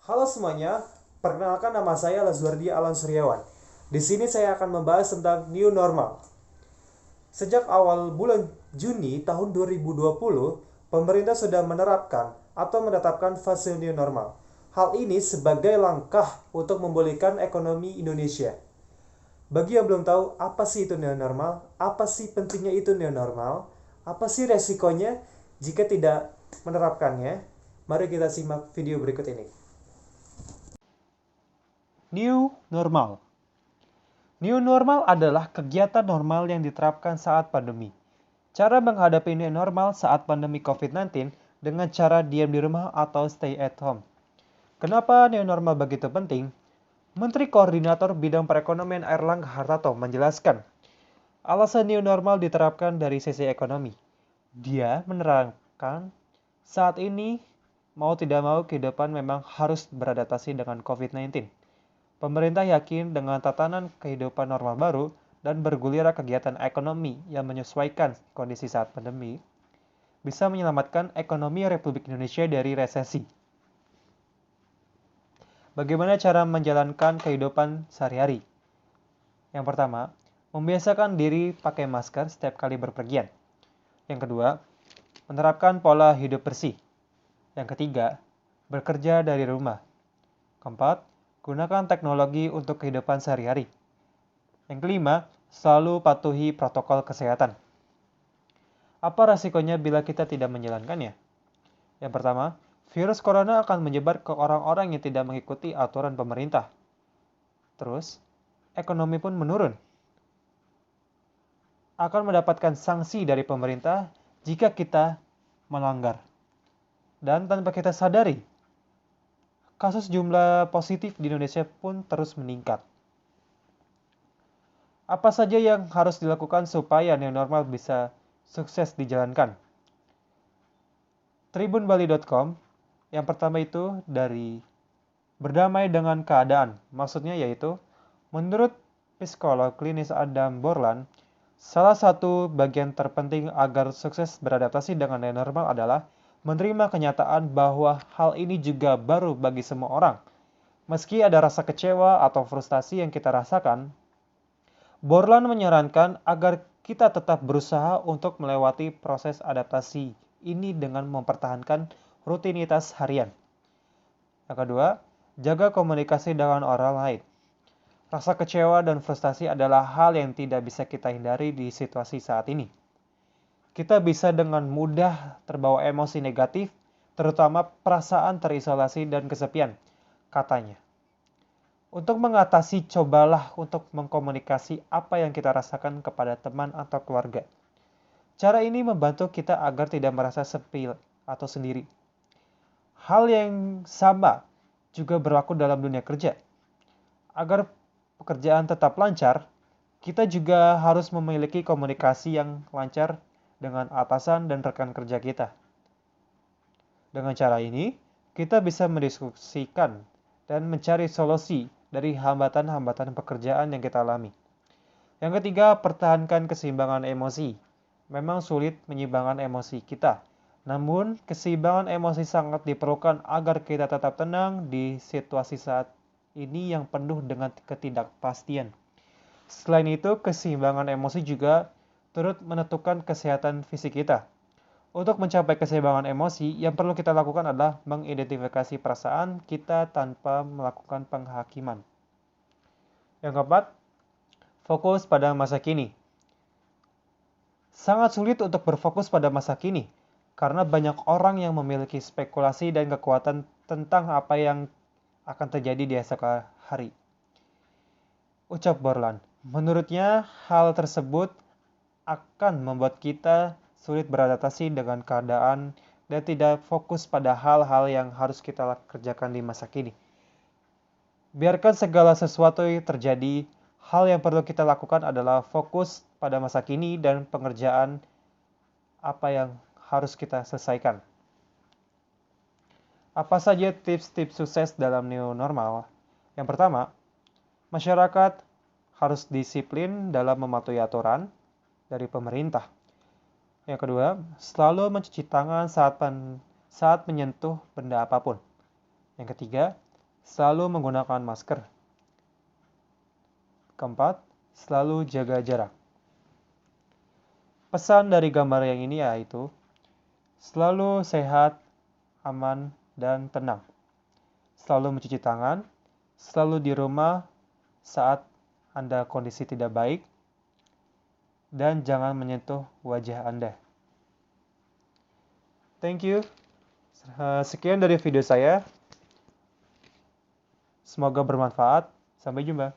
Halo semuanya, perkenalkan nama saya Lazuardi Alan Suryawan. Di sini saya akan membahas tentang new normal. Sejak awal bulan Juni tahun 2020, pemerintah sudah menerapkan atau menetapkan fase new normal. Hal ini sebagai langkah untuk memulihkan ekonomi Indonesia. Bagi yang belum tahu apa sih itu new normal, apa sih pentingnya itu new normal, apa sih resikonya jika tidak menerapkannya, mari kita simak video berikut ini. New normal. New normal adalah kegiatan normal yang diterapkan saat pandemi. Cara menghadapi new normal saat pandemi COVID-19 dengan cara diam di rumah atau stay at home. Kenapa new normal begitu penting? Menteri Koordinator Bidang Perekonomian Airlangga Hartarto menjelaskan, alasan new normal diterapkan dari sisi ekonomi. Dia menerangkan, saat ini mau tidak mau kehidupan memang harus beradaptasi dengan COVID-19. Pemerintah yakin dengan tatanan kehidupan normal baru dan bergulirnya kegiatan ekonomi yang menyesuaikan kondisi saat pandemi, bisa menyelamatkan ekonomi Republik Indonesia dari resesi. Bagaimana cara menjalankan kehidupan sehari-hari? Yang pertama, membiasakan diri pakai masker setiap kali berpergian. Yang kedua, menerapkan pola hidup bersih. Yang ketiga, bekerja dari rumah. Keempat, gunakan teknologi untuk kehidupan sehari-hari. Yang kelima, selalu patuhi protokol kesehatan. Apa resikonya bila kita tidak menjalankannya? Yang pertama, virus corona akan menyebar ke orang-orang yang tidak mengikuti aturan pemerintah. Terus, ekonomi pun menurun. Akan mendapatkan sanksi dari pemerintah jika kita melanggar. Dan tanpa kita sadari, kasus jumlah positif di Indonesia pun terus meningkat. Apa saja yang harus dilakukan supaya new normal bisa sukses dijalankan? Tribunbali.com, yang pertama itu dari berdamai dengan keadaan. Maksudnya yaitu, menurut psikolog klinis Adam Borland, salah satu bagian terpenting agar sukses beradaptasi dengan new normal adalah menerima kenyataan bahwa hal ini juga baru bagi semua orang. Meski ada rasa kecewa atau frustasi yang kita rasakan, Borland menyarankan agar kita tetap berusaha untuk melewati proses adaptasi ini dengan mempertahankan rutinitas harian. Yang kedua, jaga komunikasi dengan orang lain. Rasa kecewa dan frustasi adalah hal yang tidak bisa kita hindari di situasi saat ini. Kita bisa dengan mudah terbawa emosi negatif, terutama perasaan terisolasi dan kesepian, katanya. Untuk mengatasi, cobalah untuk mengkomunikasi apa yang kita rasakan kepada teman atau keluarga. Cara ini membantu kita agar tidak merasa sepi atau sendiri. Hal yang sama juga berlaku dalam dunia kerja. Agar pekerjaan tetap lancar, kita juga harus memiliki komunikasi yang lancar dengan atasan dan rekan kerja kita. Dengan cara ini, kita bisa mendiskusikan dan mencari solusi dari hambatan-hambatan pekerjaan yang kita alami. Yang ketiga, pertahankan keseimbangan emosi. Memang sulit menyeimbangkan emosi kita, namun keseimbangan emosi sangat diperlukan agar kita tetap tenang di situasi saat ini yang penuh dengan ketidakpastian. Selain itu, keseimbangan emosi juga turut menentukan kesehatan fisik kita. Untuk mencapai keseimbangan emosi, yang perlu kita lakukan adalah mengidentifikasi perasaan kita tanpa melakukan penghakiman. Yang keempat, fokus pada masa kini. Sangat sulit untuk berfokus pada masa kini, karena banyak orang yang memiliki spekulasi dan kekuatan tentang apa yang akan terjadi di esok hari. Ucap Borland. Menurutnya, hal tersebut akan membuat kita sulit beradaptasi dengan keadaan dan tidak fokus pada hal-hal yang harus kita kerjakan di masa kini. Biarkan segala sesuatu yang terjadi, hal yang perlu kita lakukan adalah fokus pada masa kini dan pengerjaan apa yang harus kita selesaikan. Apa saja tips-tips sukses dalam new normal? Yang pertama, masyarakat harus disiplin dalam mematuhi aturan dari pemerintah. Yang kedua, selalu mencuci tangan saat menyentuh benda apapun. Yang ketiga, selalu menggunakan masker. Keempat, selalu jaga jarak. Pesan dari gambar yang ini yaitu, selalu sehat, aman, dan tenang. Selalu mencuci tangan, selalu di rumah saat Anda kondisi tidak baik, dan jangan menyentuh wajah Anda. Thank you. Sekian dari video saya. Semoga bermanfaat. Sampai jumpa.